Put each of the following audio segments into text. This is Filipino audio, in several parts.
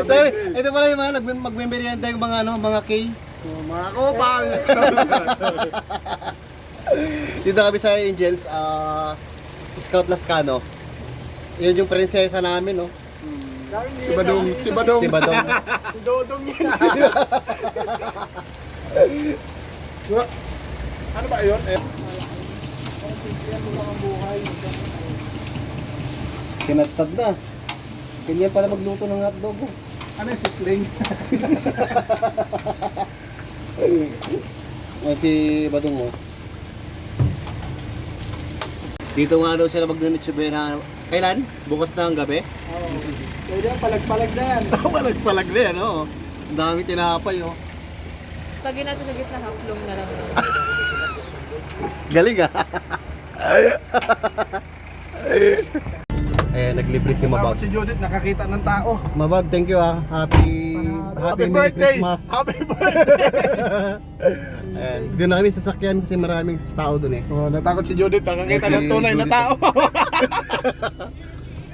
Sorry, ito pala yung mga magmemerienda yung mga ano, mga K. Mga kopal. Dito kami sa Angels, Scout Lascano. Yun yung prinsesa namin, no? Si Badong. Si Badong. Si Badong. Si Dodong yan. Ano ba yun? Kinatad na. Ganyan pala magluto ng hotdog. Oh. Ano yung sisling? Si Badong mo. Dito nga daw sila magnunitsube na kailan? Bukas na ang gabi? Oo. Pwede yan, palag-palag na yan. Palag-palag na yan, oh. Ang dami tinapay, oh. Lagyan natin sa gitna, haplong na lang. Galing, ah. Naglibre si Mabag. Si Judith, nakakita ng tao. Mabag, thank you, ah. Happy Merry Christmas. Happy birthday! Ayan. Doon na kami sasakyan kasi maraming tao doon eh. Oh, natakot si Judith, nakakita ng tunay na tao.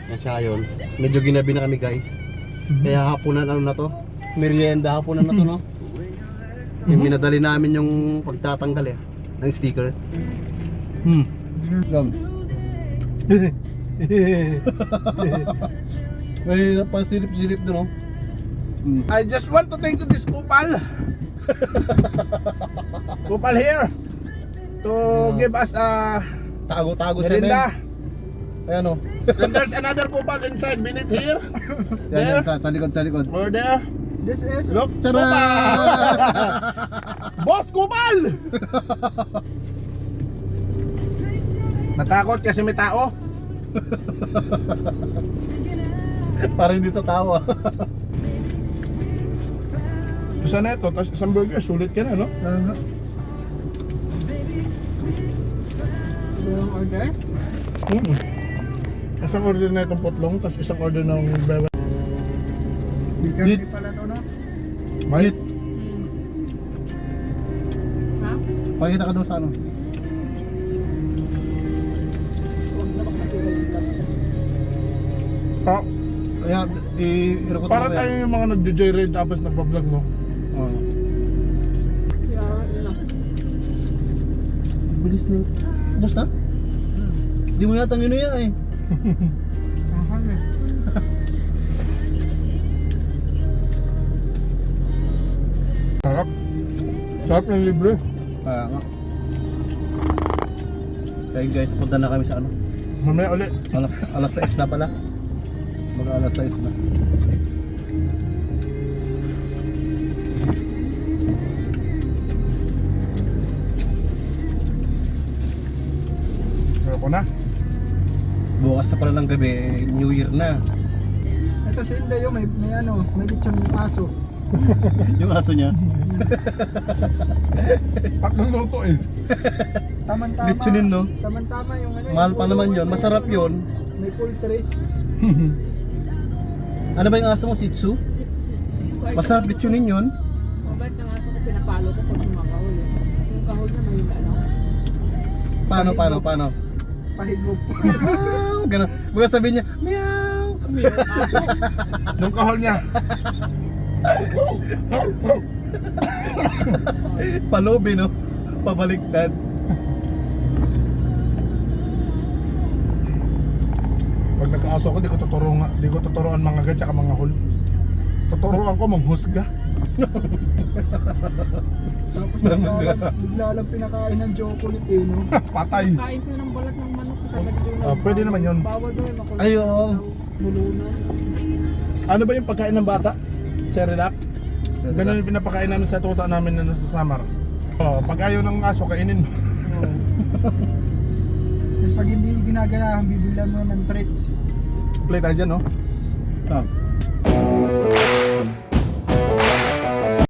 Yan siya yun. Medyo ginabi na kami guys. Kaya hapunan ano na to. Merienda hapunan na to no. Yung minadali namin yung pagtatanggal eh. Ng sticker. Gam. May napasilip-silip doon no. I just want to thank you this Kupal. Kupal here to give us a Tago-tago siya merinda. Ayan o. And there's another Kupal inside beneath here. Yan, yan, sa likod, sa likod. Or there. This is Look, Tara! Boss Kupal! Natakot kasi may tao. Para hindi sa tawa. Isa na ito, tapos isang burger, sulit ka na, no? yung order. Isang order na itong putlong, tapos isang order ng bewa. Dit. pala to, no? Dit. Ha? Pakita ka daw sa ano. Huwag na makasira yung laptop. Pa, Kaya, i-record mo parang tayo yung mga nag-joyride tapos nagpa-vlog, no? Oo. Kaya, ano. Bilis na yun. Tapos na? Di mo yata nginuya eh. Mahal eh. Sarap. Sarap ng libre. Kaya nga. Kaya guys, punta na kami sa ano. Mamaya ulit. Alas 6 na pala. Mga alas 6 na. Ako na. Bukas na pala ng gabi, New Year na. Ito si Inday yung may ano, may lechon ng aso. Yung aso niya. Tatlong luto eh. Tama-tama. Lechonin, no? Tama-tama yung ano. Mahal yung pa ulo, naman may- yun. Masarap yun. May poultry. Ano ba yung aso mo? Shih Tzu? Masarap lechonin yun. Mabait ng aso ko, pinapalo ko pag kumakahol eh. Yung kahol na may ano. Paano? Pahigop. Meow! Ganun. Baga sabihin niya, meow! Nung kahol niya. Palobi, no? Pabaliktad. Pag nagkaaso ko, di ko tuturuan mga gad tsaka mga hul. Tuturuan ko manghusga. Tapos Namusga. bigla lang pinakain ng chocolate eh, no? Patay. Kain ko ng balat ng manok sa lagay Ah, pwede naman yun. Bawal doon, makulit. Ay, oo. Bulunan. Ano ba yung pagkain ng bata? Cerelac? Ganun yung pinapakain namin sa tuta namin na nasa summer. Oh, pag ayaw ng aso, kainin mo. Tapos pag hindi ginaganahan, bibilan mo ng treats. Play tayo dyan, no? Ah.